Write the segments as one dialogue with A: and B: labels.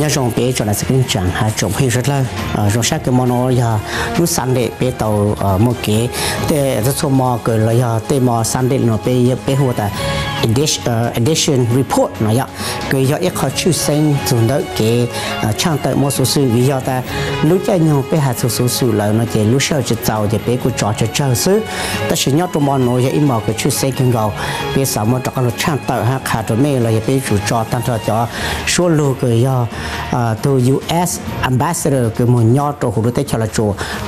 A: nhớ rong bé cho là sẽ kinh chẳng hay trồng hay rất là rong sát cái món nó giờ lúc sáng để bé tàu một cái để rất số mò cái là giờ để mò sáng để nó bé hồ ta edition report nó vậy cái giờ ít khó chịu sinh dùng đó cái trang tự một số sự ví dụ ta lúc chơi nhau bé hạt số sự là nó chỉ lúc sau chỉ giàu thì bé cũng cho chơi xứ ta chỉ nhớ trong món nó giờ ít mò cái chịu sinh kinh gạo bé sao mà cho cái trang tự ha khá cho mẹ là bé chủ cho tăng cho số lượng cái giờ từ US ambassador cái một nhau trong khu vực cho là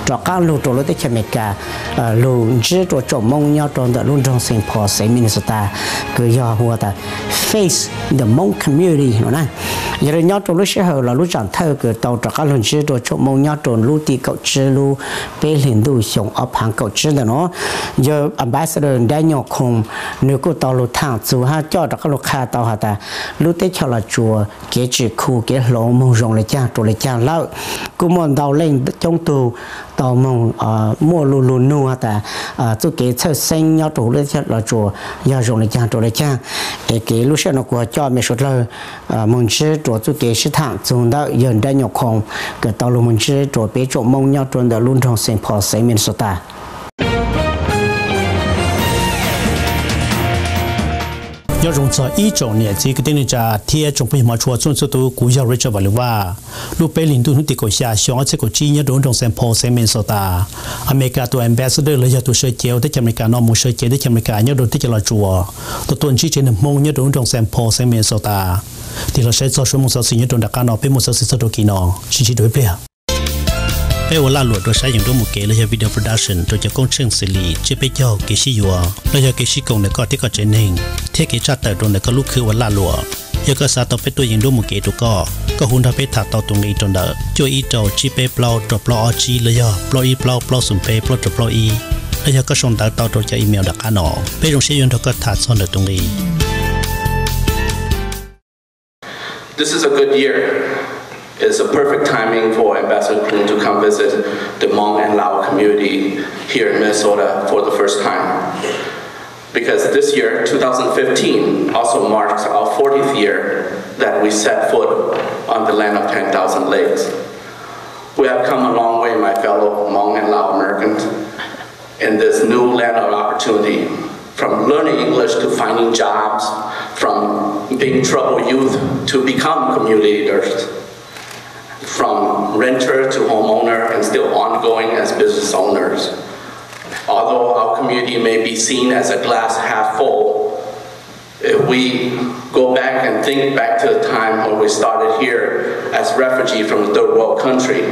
A: cho các lưu trong lúc cho mấy cả lưu chỉ cho mong nhau trong đó luôn trong Saint Paul Minnesota cái giờ hoa ta face the Hmong community nó nè giờ nhau trong lúc sẽ là lúc chẳng thơ cái tàu cho các lần chỉ cho mong nhau trong lúc thì cậu chỉ lúc bé liền đủ sống ở hàng cậu chỉ đó nó giờ ambassador đã nhau không nếu có tàu lúc thang chú ha cho các lúc khác tàu ha ta lúc tới cho là chùa cái chỉ khu cái lỗ mong rong lại cha rồi lại cha lâu cũng muốn tàu lên trong tù tàu mong mua luôn nua ta chú cái chơi xanh nhau trụ lên là chùa giờ rong lại cha rồi lại cha cái lúc sau nó của cho mấy số lời mong chơi rồi chú cái sĩ thẳng chúng đó giờ đã nhọc không cái tàu luôn mong chơi rồi bé chỗ mong nhau trong đó luôn trong Saint Paul Minnesota
B: 要用在一种年纪，个等于在天中不嘛出种出都古要瑞着话了哇，路北领都那地个下，像这个今年种种生活生命所大，อเมริกาตัว ambassador เลยตัวเชื่อเจียวที่อเมริกานอมูเชื่อเจียวที่อเมริกาเนี่ยโดนที่จะรอจัวตัวต้นชี้เจนมงเนี่ยโดน种生活生命所大，ที่เราใช้做ชั่วโมงสสิ่งเนี่ยโดนดักการนอเป็นมุสลิมตัวกี่นอชี้โดยเปล่าเวลาหลวดโดยใช้อย่างรูปมุกเกลและวิดีโอโปรดักชันโดยจะก้งเชิงสิริจะไปย่อเกชิยัวและยาเกชิกงในก็ที่ก็เจนเองเที่ยเกจัดแต่โดนในก็ลูกคือเวลาหลวดยาก็สาต่อไปตัวอย่างรูปมุกเกตัวก็หุ่นทำไปถักต่อตรงนี้จนเดอจ่วยอีโจจีเปเปล่าตัวเปล่าอจีและยาเปล่าอีเปล่าสุ่มเปเปล่าตัวเปล่าอีและยาก็ส่งต่อตัวจะอีเมลดักการนอไปโรงเรียนตัวก็ถักซ่อนตรงนี้
C: This is a good year. It's a perfect timing for Ambassador Kroon to come visit the Hmong and Lao community here in Minnesota for the first time. Because this year, 2015, also marks our 40th year that we set foot on the land of 10,000 lakes. We have come a long way, my fellow Hmong and Lao Americans, in this new land of opportunity. From learning English to finding jobs, from being troubled youth to become community leaders. From renter to homeowner and still ongoing as business owners. Although our community may be seen as a glass half full, if we go back and think back to the time when we started here as refugees from a third world country,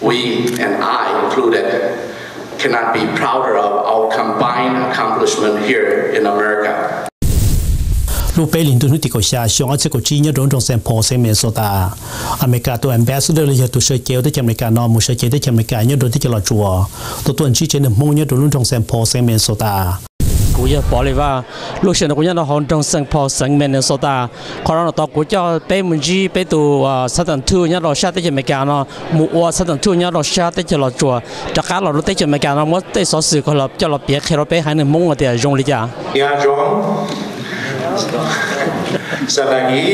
C: we, and I included, cannot be prouder of our combined accomplishment here in America.
B: ลูกไปลินตัวนุติกชาช่วงอาเซียนจีนยอดรงเซนพอเซเมโซตาอเมริกาตัว ambassador เลยตัวเชอเกลที่อเมริกานอมูเชอเกลที่อเมริกายอดรงที่จะรอจัวตัวต้นชี้เจนมงยอดรงเซนพอเซเมโซตา
D: กูจะบอกเลยว่าลูกเชนกูจะนอนตรงเซนพอเซเมโซตาคนเราตัวกูจะไปมุนจีไปตัวสถานทูตเนี่ยเราชาติที่อเมริกานอมูว่าสถานทูตเนี่ยเราชาติที่เราจัวจากการเราที่อเมริกานอมดที่สอสื่อคนเราจะเราเปียกเราไปหาหนึ่งมงเดียวจงเลยจ้ะ
E: สวัสดี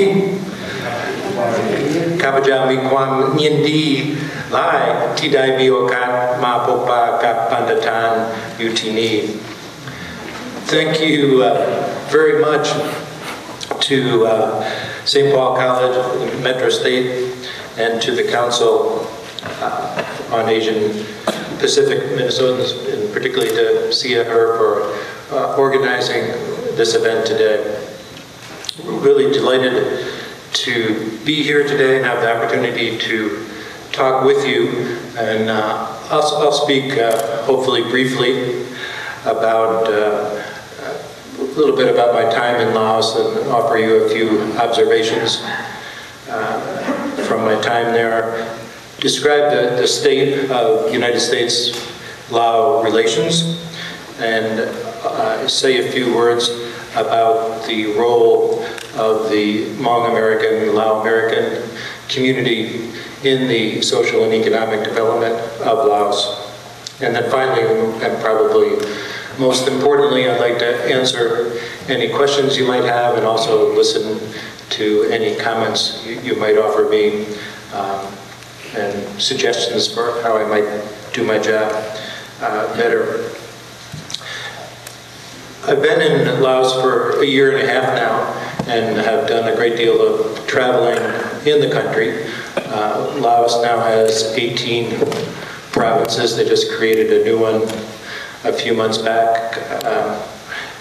E: ข้าพเจ้ามีความยินดีหลายที่ได้มีโอกาสมาพบปะกับปันธานอยู่ที่นี่ Thank you very much to St. Paul College, Metro State, and to the Council on Asian Pacific Minnesotans, and particularly to Sia her for organizing this event today. We're really delighted to be here today and have the opportunity to talk with you. And I'll speak hopefully briefly about a little bit about my time in Laos and offer you a few observations from my time there. Describe the state of United States-Lao relations and say a few words about the role of the Hmong American and Lao American community in the social and economic development of Laos. And then finally, and probably most importantly, I'd like to answer any questions you might have and also listen to any comments you might offer me and suggestions for how I might do my job better. I've been in Laos for a year and a half now and have done a great deal of traveling in the country. Laos now has 18 provinces. They just created a new one a few months back.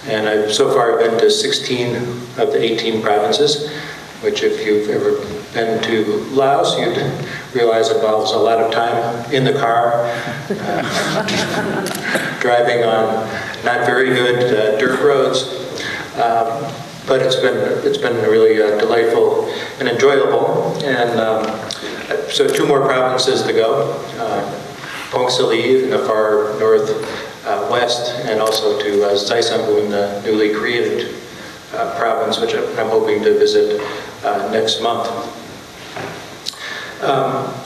E: And so far I've been to 16 of the 18 provinces, which if you've ever been to Laos, you'd realize involves a lot of time in the car, driving on not very good dirt roads. But it's been really delightful and enjoyable. And so 2 more provinces to go. Phong Saliv in the far northwest, and also to Zaisambu in the newly created province, which I'm hoping to visit next month.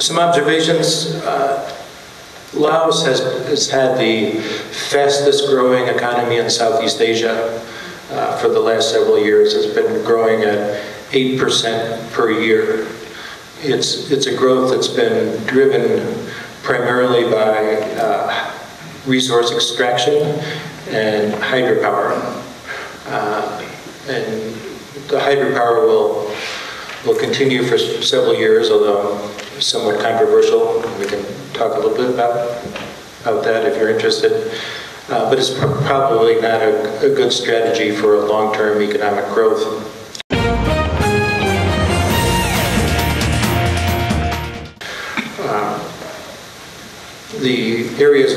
E: Some observations. Laos has had the fastest growing economy in Southeast Asia for the last several years. It's been growing at 8% per year. It's a growth that's been driven primarily by resource extraction and hydropower. And the hydropower will continue for several years, although somewhat controversial. We can talk a little bit about that if you're interested. But it's probably not a good strategy for a long-term economic growth. The areas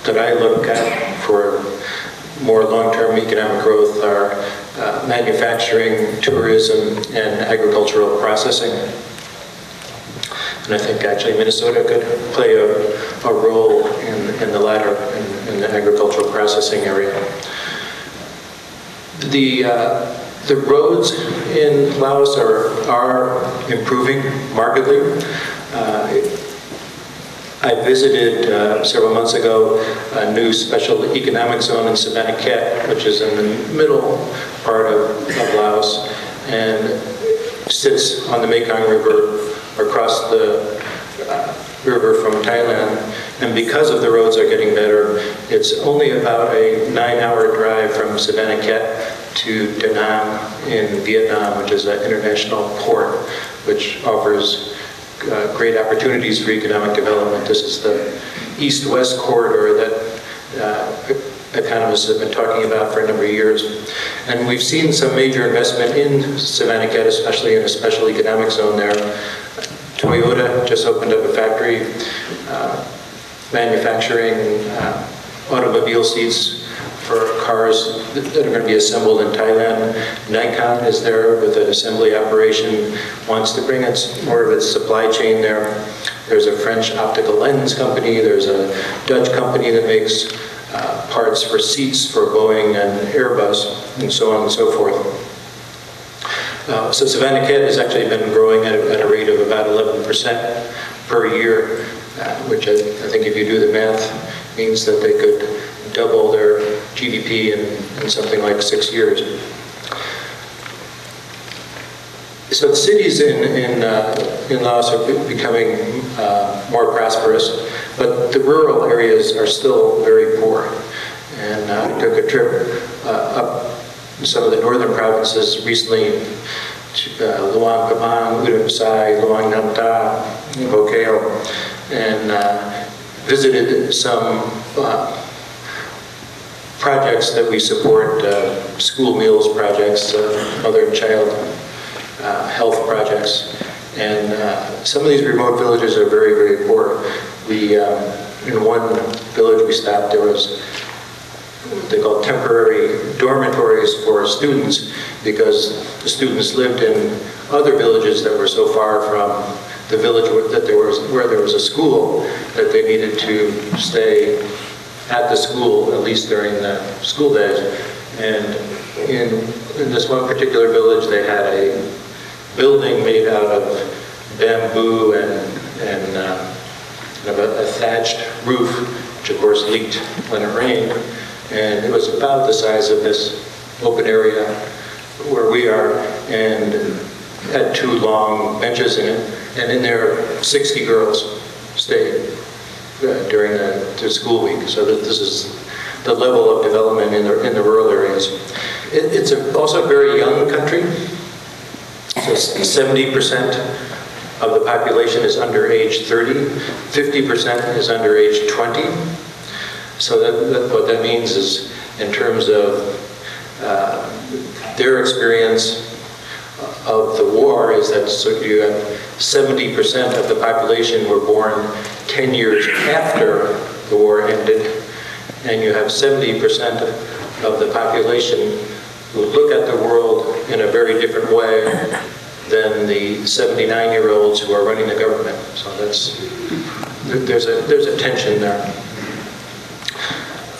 E: that I look at for more long-term economic growth are manufacturing, tourism, and agricultural processing. And I think actually Minnesota could play a role in the latter, in the agricultural processing area. The roads in Laos are improving markedly. I visited several months ago a new special economic zone in Savannah Ket, which is in the middle part of Laos and sits on the Mekong River across the river from Thailand. And because of the roads are getting better, it's only about a 9-hour drive from Savannah Ket to Da Nang in Vietnam, which is an international port, which offers great opportunities for economic development. This is the east-west corridor that economists have been talking about for a number of years. And we've seen some major investment in Savannah Ket, especially in a special economic zone there. Toyota just opened up a factory manufacturing automobile seats for cars that are going to be assembled in Thailand. Nikon is there with an assembly operation, wants to bring more of its supply chain there. There's a French optical lens company, there's a Dutch company that makes parts for seats for Boeing and Airbus, and so on and so forth. So Savannah Ket has actually been growing at a rate of about 11% per year, which I think if you do the math means that they could double their GDP in something like 6 years. So the cities in Laos are becoming more prosperous, but the rural areas are still very poor. And I took a trip up some of the northern provinces recently, Luang Prabang, Udon Sai, Luang Nam Ta, Bokeo, and visited some projects that we support, school meals projects, mother and child health projects. And some of these remote villages are very, very poor. In one village we stopped, there was what they call temporary dormitories for students, because the students lived in other villages that were so far from the village where there was a school that they needed to stay at the school, at least during the school days. And in this one particular village, they had a building made out of bamboo and a thatched roof, which of course leaked when it rained. And it was about the size of this open area where we are, and had 2 long benches in it, and in there 60 girls stayed during the school week. So this is the level of development in the rural areas. It's also a very young country. So 70% of the population is under age 30, 50% is under age 20. So what that means is, in terms of their experience of the war, is that you have 70% of the population were born 10 years after the war ended, and you have 70% of the population who look at the world in a very different way than the 79-year-olds who are running the government. So there's a tension there.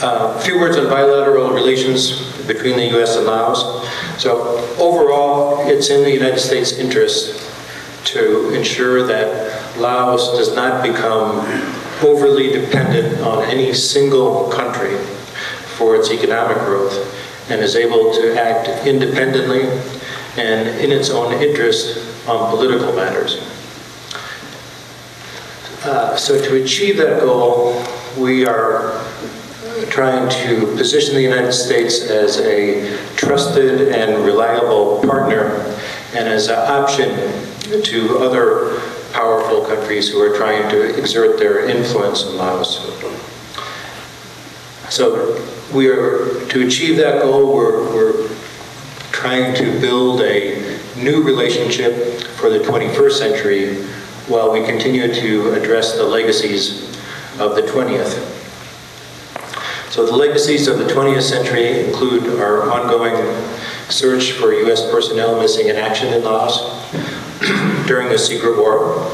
E: A few words on bilateral relations between the U.S. and Laos. So overall, it's in the United States' interest to ensure that Laos does not become overly dependent on any single country for its economic growth, and is able to act independently and in its own interest on political matters. So to achieve that goal, we are trying to position the United States as a trusted and reliable partner, and as an option to other powerful countries who are trying to exert their influence in Laos. So to achieve that goal, we're trying to build a new relationship for the 21st century while we continue to address the legacies of the 20th. So the legacies of the 20th century include our ongoing search for U.S. personnel missing in action in Laos during the secret war.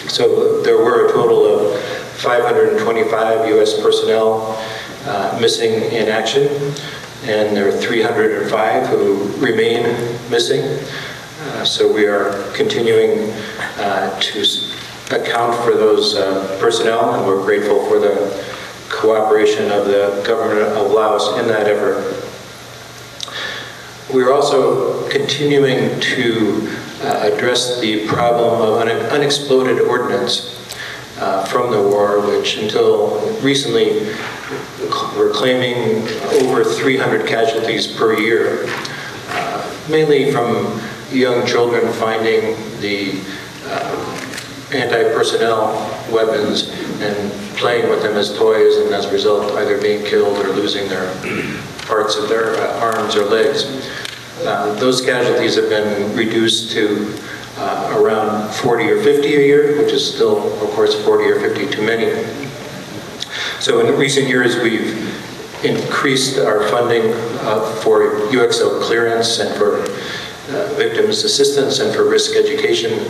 E: So there were a total of 525 U.S. personnel missing in action, and there are 305 who remain missing. So we are continuing to account for those personnel, and we're grateful for the cooperation of the government of Laos in that effort. We're also continuing to address the problem of unexploded ordnance from the war, which until recently were claiming over 300 casualties per year, mainly from young children finding the anti-personnel weapons and playing with them as toys, and as a result either being killed or losing their parts of their arms or legs. Those casualties have been reduced to around 40 or 50 a year, which is still, of course, 40 or 50 too many. So in recent years, we've increased our funding for UXO clearance and for victims assistance and for risk education,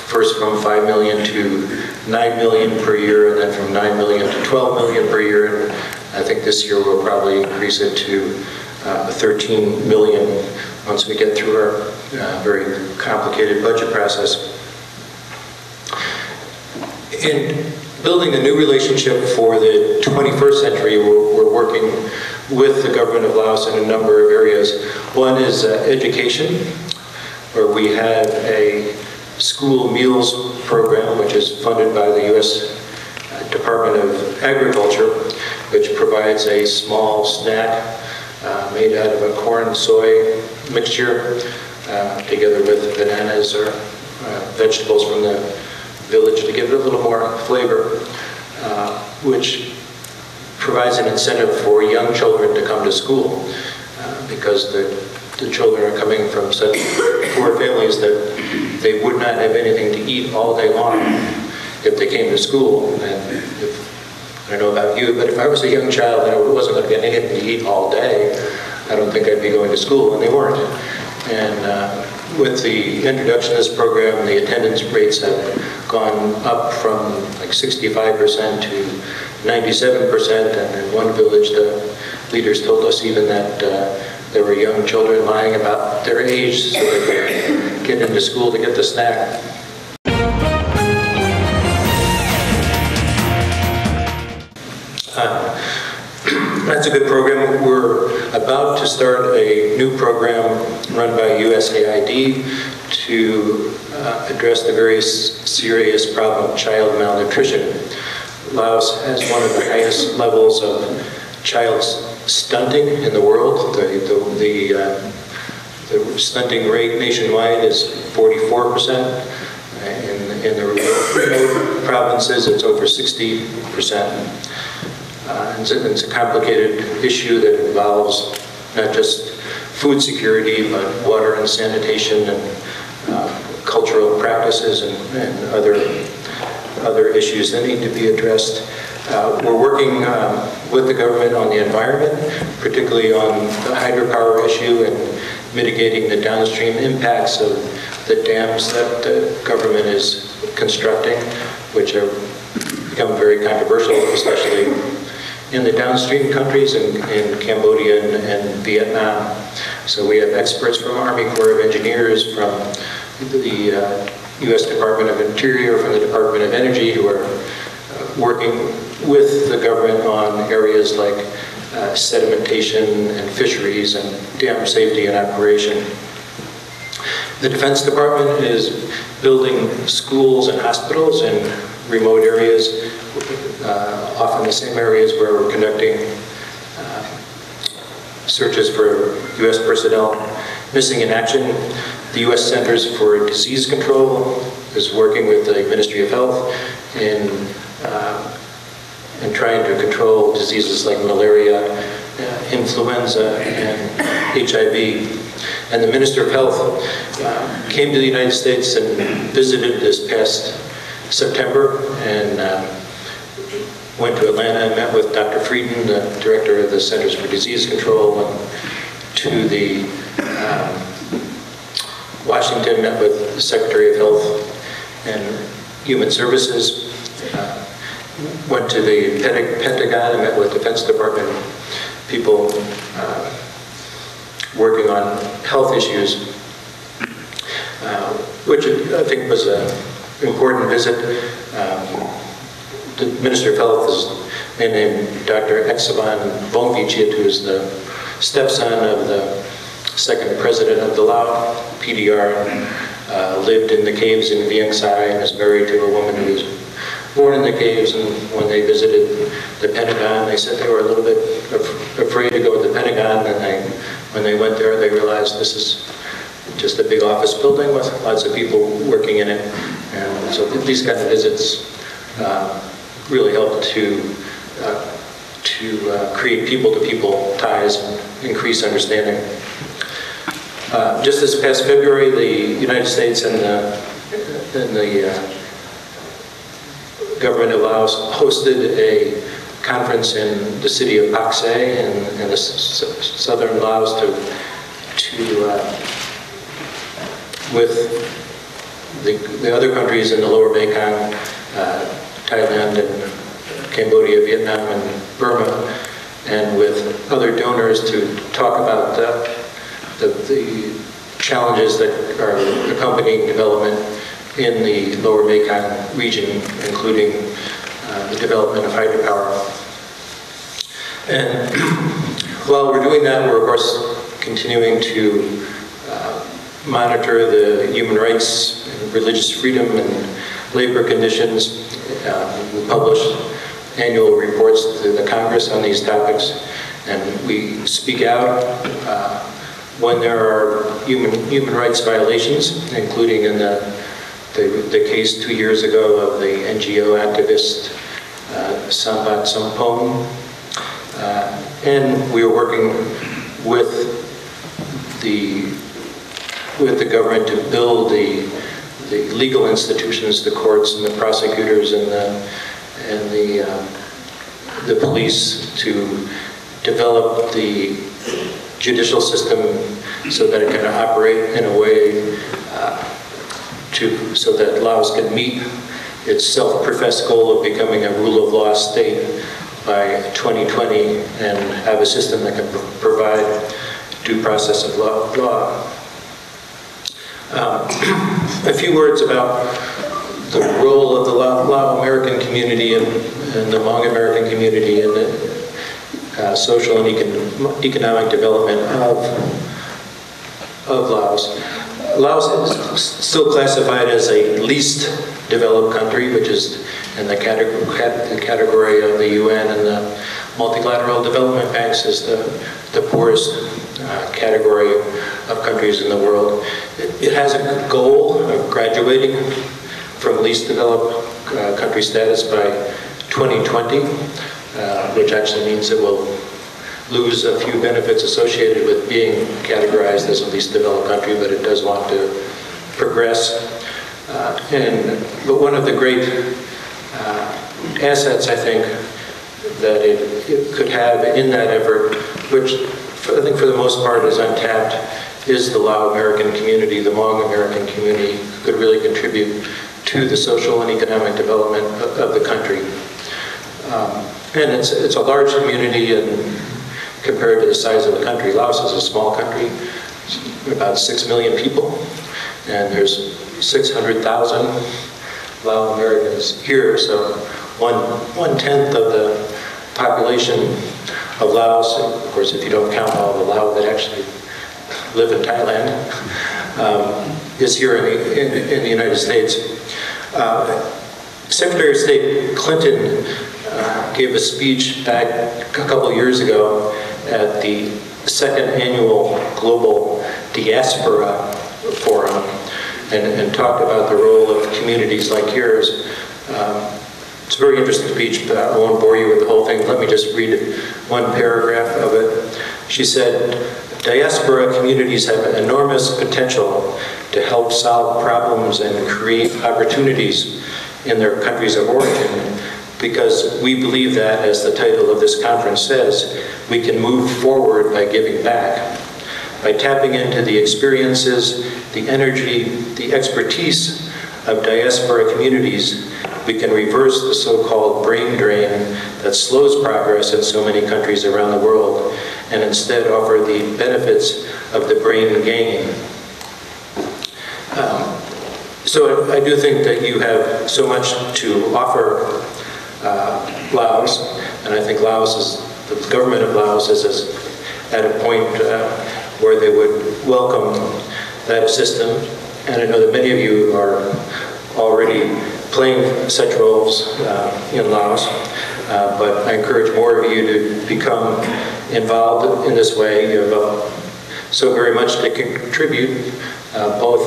E: first from $5 million to $9 million per year, and then from $9 million to $12 million per year. And I think this year we'll probably increase it to $13 million once we get through our very complicated budget process. In building a new relationship for the 21st century, we're working with the government of Laos in a number of areas. One is education, where we have a school meals program, which is funded by the U.S. Department of Agriculture, which provides a small snack made out of a corn-soy mixture, together with bananas or vegetables from the village to give it a little more flavor, which provides an incentive for young children to come to school, because the children are coming from such poor families that they would not have anything to eat all day long if they came to school. And I don't know about you, but if I was a young child and I wasn't going to get anything to eat all day, I don't think I'd be going to school, and they weren't. And with the introduction of this program, the attendance rates have gone up from like 65% to 97%, and in one village the leaders told us even that there were young children lying about their age so they could get into school to get the snack. That's a good program. We're about to start a new program run by USAID to address the very serious problem of child malnutrition. Laos has one of the highest levels of child stunting in the world. The stunting rate nationwide is 44%. In the remote provinces, it's over 60%. It's a complicated issue that involves not just food security, but water and sanitation and cultural practices and other issues that need to be addressed. We're working with the government on the environment, particularly on the hydropower issue and mitigating the downstream impacts of the dams that the government is constructing, which have become very controversial, especially in the downstream countries in Cambodia and Vietnam. So we have experts from Army Corps of Engineers, from the U.S. Department of Interior, from the Department of Energy, who are working with the government on areas like sedimentation and fisheries and dam safety and operation. The Defense Department is building schools and hospitals in remote areas, often the same areas where we're conducting searches for U.S. personnel missing in action. The U.S. Centers for Disease Control is working with the Ministry of Health in trying to control diseases like malaria, influenza, and HIV. And the Minister of Health came to the United States and visited this past September and went to Atlanta and met with Dr. Frieden, the director of the Centers for Disease Control, and to the Washington, met with the Secretary of Health and Human Services, went to the Pentagon and met with Defense Department people working on health issues, which I think was an important visit. The Minister of Health is named Dr. Exavan Vongvichit, who's the stepson of the second president of the Lao PDR, lived in the caves in Vieng Sai and is married to a woman who was born in the caves. And when they visited the Pentagon, they said they were a little bit afraid to go to the Pentagon, and when they went there, they realized this is just a big office building with lots of people working in it. And so these kind of visits really help to create people-to-people ties and increase understanding. Just this past February, the United States and the government of Laos hosted a conference in the city of Pak Se in the southern Laos with the other countries in the lower Mekong, Thailand and Cambodia, Vietnam and Burma, and with other donors to talk about the challenges that are accompanying development in the lower Mekong region, including the development of hydropower. And while we're doing that, we're of course continuing to monitor the human rights and religious freedom and labor conditions. We publish annual reports to the Congress on these topics, and we speak out when there are human rights violations, including in the case 2 years ago of the NGO activist Sambat Sampong. And we are working with the government to build the legal institutions, the courts and the prosecutors and the police, to develop the judicial system so that it can operate in a way so that Laos can meet its self-professed goal of becoming a rule of law state by 2020 and have a system that can provide due process of law. A few words about the role of the Lao American community and the Hmong American community in social and economic development of Laos. Laos is still classified as a least developed country, which is in the category of the UN and the multilateral development banks is the poorest category of countries in the world. It has a goal of graduating from least developed country status by 2020, which actually means it will lose a few benefits associated with being categorized as a least developed country, but it does want to progress. But one of the great assets, I think, that it could have in that effort, which I think for the most part is untapped, is the Lao American community, the Hmong American community, could really contribute to the social and economic development of the country. And it's a large community, and compared to the size of the country, Laos is a small country, about 6 million people, and there's 600,000 Lao Americans here, so one-tenth of the population of Laos, of course if you don't count all the Lao that actually live in Thailand, is here in the United States. Secretary of State Clinton gave a speech back a couple years ago at the second annual Global Diaspora Forum and talked about the role of communities like yours. It's a very interesting speech, but I won't bore you with the whole thing. Let me just read one paragraph of it. She said, "Diaspora communities have enormous potential to help solve problems and create opportunities in their countries of origin, because we believe that, as the title of this conference says, we can move forward by giving back. By tapping into the experiences, the energy, the expertise of diaspora communities, we can reverse the so-called brain drain that slows progress in so many countries around the world, and instead offer the benefits of the brain gain." So I do think that you have so much to offer Laos, and I think the government of Laos is at a point where they would welcome that assistance. And I know that many of you are already playing such roles in Laos, but I encourage more of you to become involved in this way. You have so very much to contribute, both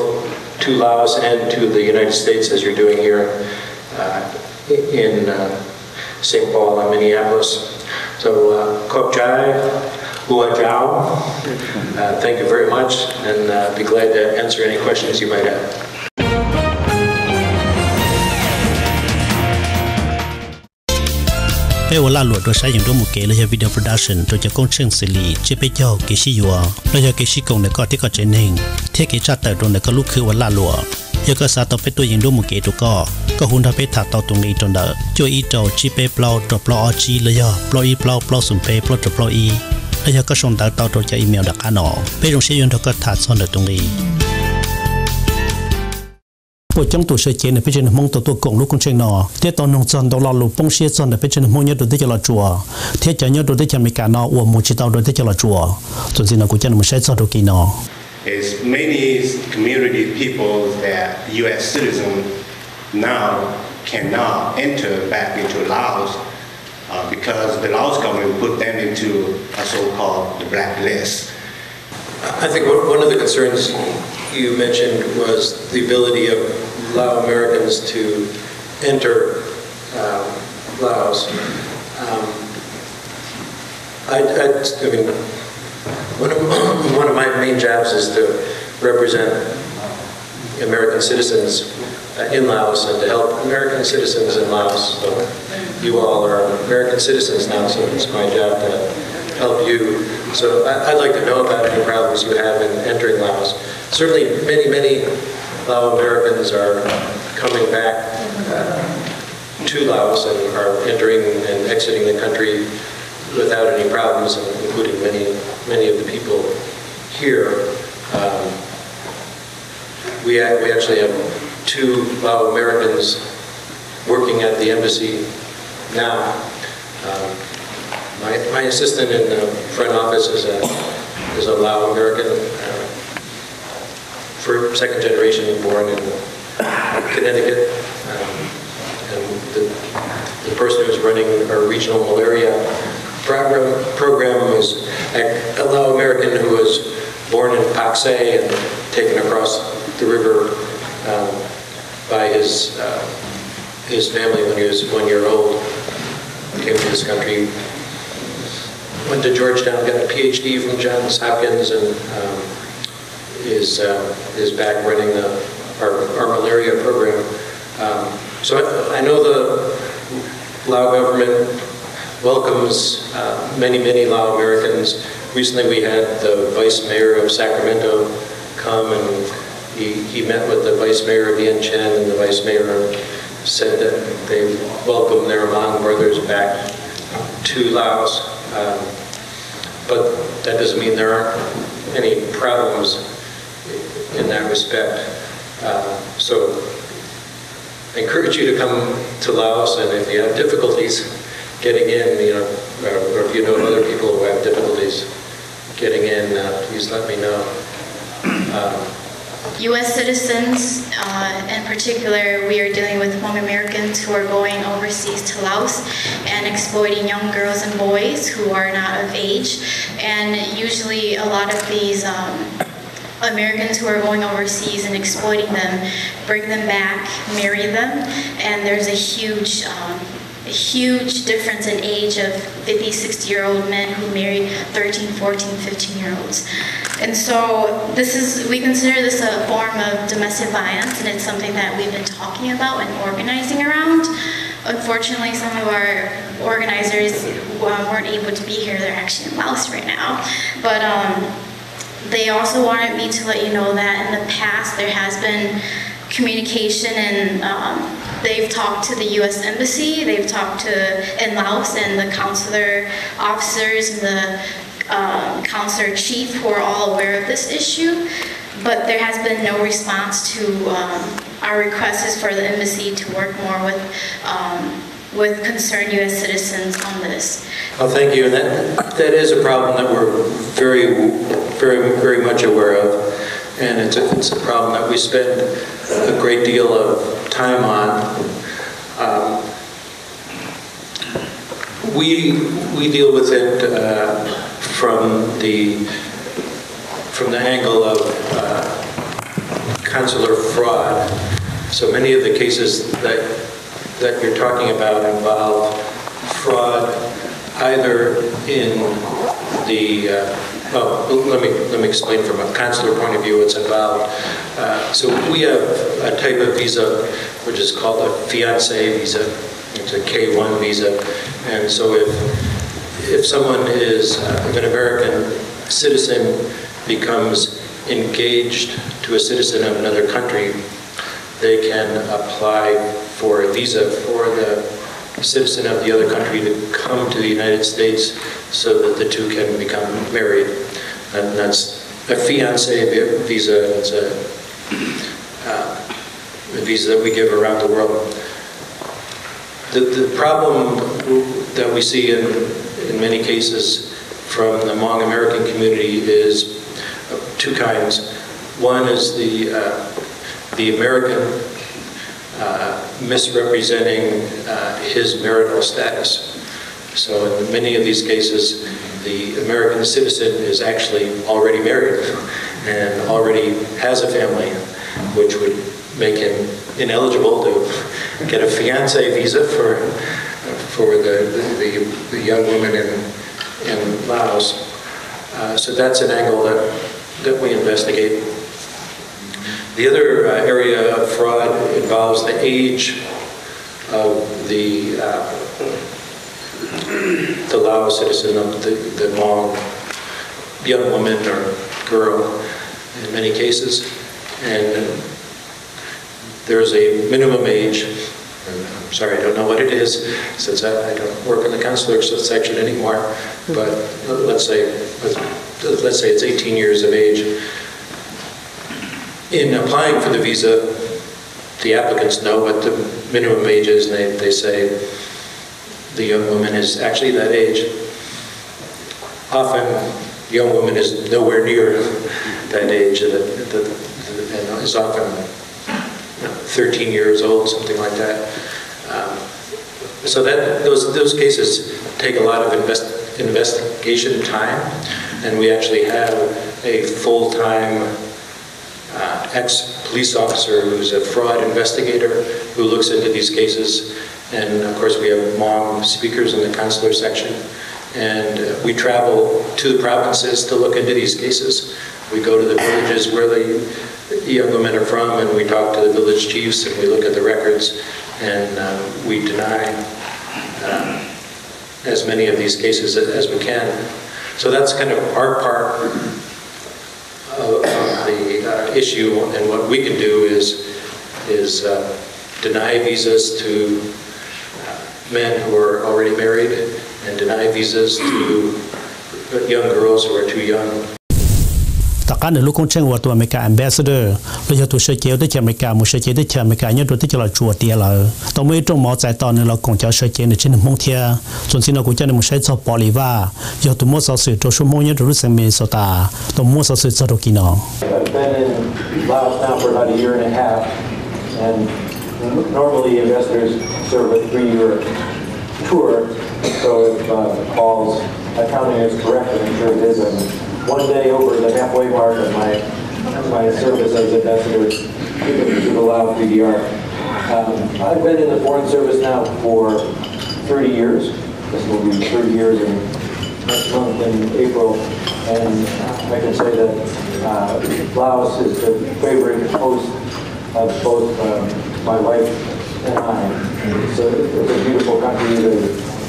E: to Laos and to the United States, as you're doing here in St. Paul and Minneapolis. So, Kop Chai, Hua Jiao, thank you very much, and be glad to answer any questions you might have.
B: Bây giờ là luật rồi sai dùng đồ một kế là video production rồi cho công trình xử lý chế bây giờ cái gì rồi là giờ cái gì công này có thể có trên hình thiết kế chặt tại rồi này có lúcคือlà luật giờ có sao tao phảiตัวdùng đồ một kế đó cóหุ่นทำไปถักตอตรงนี้ตรงนั้นช่วยอีโจจีเป้เปล่าตัวเปล่าจีเลยย่อเปล่าอีเปล่าเปล่าสุ่มเป้เปล่าตัวเปล่าอีแล้วยังก็ส่งดาวต่อตัวจะอีเมลดักอันหนอไปโรงเรียนเขาก็ถักซ่อนตรงนี้ปวดจังตัวเสียเจนไปจนมองตัวกงลูกคนเชียงนอเที่ยตอนนงจันตัวเราลูกป้องเสียจันไปจนมองยอดตัวที่จะละจัวเที่ยจะยอดตัวที่จะมีการนออวมูจิตตัวที่จะละจัวจนสินะกูจะมันใช้จันตัวกี่นอ
F: Is many community people that U.S. citizens now cannot enter back into Laos because the Laos government put them into a so-called the blacklist.
E: I think one of the concerns you mentioned was the ability of Lao Americans to enter Laos. I mean, one of my main jobs is to represent American citizens in Laos and to help American citizens in Laos. So you all are American citizens now, so it's my job to help you. So I'd like to know about any problems you have in entering Laos. Certainly many Lao Americans are coming back to Laos and are entering and exiting the country without any problems, including many of the people here. We actually have 2 Lao Americans working at the embassy now. My assistant in the front office is a Lao American, second generation, born in Connecticut. And the person who's running our regional malaria program was a Lao American who was born in Pak Se and taken across the river by his family when he was 1 year old. Came to this country, went to Georgetown, got a PhD from Johns Hopkins, and is back running our malaria program. So I know the Lao government welcomes many Lao Americans. Recently we had the vice mayor of Sacramento come, and he met with the vice mayor of Vientiane, Chen, and the vice mayor said that they welcome their Hmong brothers back to Laos. But that doesn't mean there aren't any problems in that respect. So I encourage you to come to Laos, and if you have difficulties getting in, or if you know other people who have difficulties getting in, please let me know.
G: U.S. citizens, in particular, we are dealing with Hmong Americans who are going overseas to Laos and exploiting young girls and boys who are not of age. And usually a lot of these Americans who are going overseas and exploiting them, bring them back, marry them, and there's a huge difference in age of 50, 60-year-old men who marry 13, 14, 15-year-olds. And so we consider this a form of domestic violence, and it's something that we've been talking about and organizing around. Unfortunately, some of our organizers weren't able to be here. They're actually in Laos right now. But they also wanted me to let you know that in the past there has been communication, and they've talked to the U.S. Embassy, they've talked to in Laos, and the consular officers and the consular chief who are all aware of this issue, but there has been no response to our requests for the embassy to work more with concerned U.S. citizens on this.
E: Well, thank you. And that is a problem that we're very much aware of, and it's a problem that we spend a great deal of time on. We deal with it from the angle of consular fraud. So many of the cases that you're talking about involve fraud either in the let me explain from a consular point of view what's involved. So we have a type of visa which is called a fiancé visa. It's a K-1 visa, and so if someone is if an American citizen becomes engaged to a citizen of another country, they can apply for a visa for the citizen of the other country to come to the United States so that the two can become married. And that's a fiancé visa. It's a visa that we give around the world. The problem that we see in many cases from the Hmong American community is two kinds. One is the American misrepresenting his marital status. So in many of these cases, the American citizen is actually already married and already has a family, which would make him ineligible to get a fiancé visa for the young woman in Laos. So that's an angle that we investigate. The other area of fraud involves the age of the Lao citizen, of the Hmong young woman or girl in many cases. And there's a minimum age. I'm sorry, I don't know what it is since I don't work in the consular section anymore, but let's say it's 18 years of age. In applying for the visa, the applicants know what the minimum age is, and they say the young woman is actually that age. often young woman is nowhere near that age, and is often 13 years old, something like that. So that those cases take a lot of investigation time, and we actually have a full-time ex-police officer who's a fraud investigator who looks into these cases. And of course we have Hmong speakers in the consular section, and we travel to the provinces to look into these cases. We go to the villages where the young women are from, and we talk to the village chiefs, and we look at the records, and we deny as many of these cases as we can. So that's kind of our part of the issue, and what we can do is deny visas to men who are already married, and deny visas to young girls who are too young.
B: ตอนนี้ลูกคงเชื่อว่าตัวอเมริกา ambassador เราจะตัวเชื่อเจ้าได้จากอเมริกามุเชื่อเจ้าได้จากอเมริกาเนี่ยตัวที่จะเราจั่วเตียเราตอนเมื่อตรงหมอใจตอนนี้เราคงจะเชื่อเจ้าในชิ้นหนึ่งมงเทียส่วนสิ่งเราควรจะในมุใช้จอบปอลีว่าอย่าตัวมั่วสอสื่อตัวชั่วโมงเนี่ยตัวรู้สึกมีสตาตัวมั่วสอสื่อจะตัวกี่น้อง
H: I've been in Laos now for about a year and a half, and normally investors serve a 3-year tour, so if Paul's accounting is correct, and I'm sure it is, I'm one day over the halfway mark of my service as ambassador to the Lao PDR. I've been in the Foreign Service now for 30 years. This will be 30 years next month in April, and I can say that Laos is the favorite host of both my wife and I. It's a beautiful country.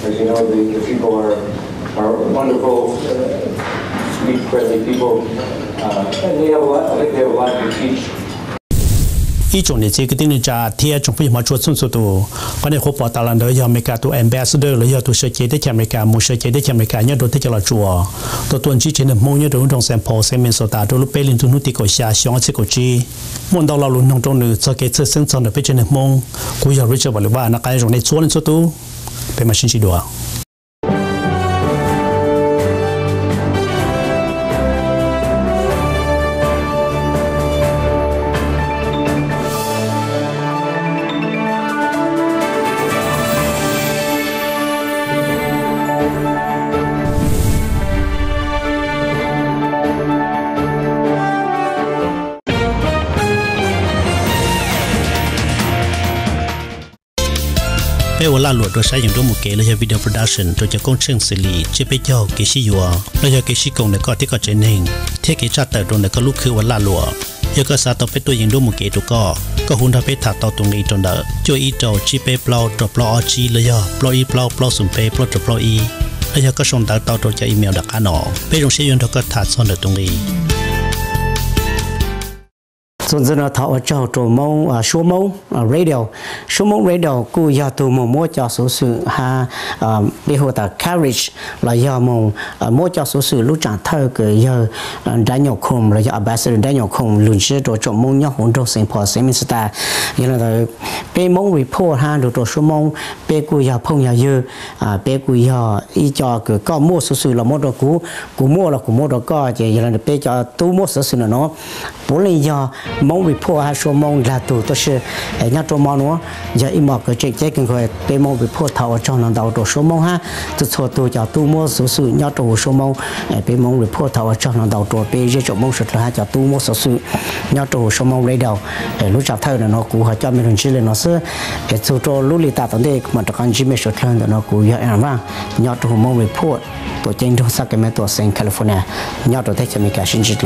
H: As you know, the people are wonderful, sweet, friendly people, and they have a lot. I think they have a lot to teach.
B: อีจงเนี่ยที่นี่จะเที่ยวจงพิจารณาชวนสุดตัวก็ในขบวนตลาดเดียอเมริกาตัว ambassador หรือยาตัวเชจได้จากอเมริกามูเชจได้จากอเมริกาเนี่ยโดนที่จะเราจัวตัวชี้เช่นมงเนี่ยโดนตรงแซมพอเซมินโซตาตัวลูกเปลินตัวนุติโกชาชงเชโกจีมันดาวเราลุ้นตรงนึงจะเกิดเส้นสอนเดี๋ยวไปเช่นมงกูอยากรู้จักว่านักการจงในชวนสุดตัวเป็นมาชินชิดัวเป้วลาหลวดโดยใช้อย่างร่วมมือเกลและวิดีโอโปรดักชันโดยจะก้งเชิงสิริเจเปเจ้าเกชิยัวและยาเกชิกงในก็ที่ก็เจนเองเทเกชาแต่ตรงในก็ลูกคือวลาหลวดยากษาต่อไปตัวอย่างร่วมมือเกตัวก็หุ่นทับไปถักต่อตรงนี้จนเดอจ่วยอีเจ้าจีเปเปล่าดรอปลออจีเลยาปลออีเปล่าปลอสุ่มเปปลอดรอปลออีและยาก็ส่งดาวต่อตัวจะอีเมลดักอันอไปโรงเรียนทก็ถัดซ่อนตรงนี้
A: ส่วนเราถอดเจ้าตัวมงชั่วโมงradio กูอยากตัวมงมั่วจอสูสื่อฮะเดี๋ยวแต่ carriage เราอยากมงมั่วจอสูสื่อรู้จักเธอเกิดอยากได้หยกคมเราอยาก ambassador ได้หยกคมลุนเชื่อตัวจมงยอหุ่นตัวเสียงพอเสียงมิสตาอย่างนั้นเลยเป็นมง report ฮะดูตัวชั่วโมงเป็นกูอยากพงอยากเยอะเป็นกูอยากอีจอเกิดก็มั่วสูสื่อเรามั่วตัวกูมั่วเรากูมั่วตัวก็จะอย่างนั้นเป็นจอตู้มั่วสูสื่อเนาะปุ่นเลยอยากมง report 还说梦拉多都是人家做梦呢，要一毛个这跟个被梦 report 他我找能到多说梦哈，这错多叫多么数数，要多说梦，被梦 report 他我找能到多被这种梦说他叫多么数数，要多说梦来掉，รู้จักเท่านั้นเนาะกูเขาจะไม่รู้ชื่อเลยเนาะซึ่ง做做努力达到的มันตะกันจีไม่说เท่านั้นเนาะกูอยากอ่านว่า要多梦 report ตัวจริงตัวสักก็ไม่ตัวเซนแคลิฟอร์เนีย要多在这边การ新制度。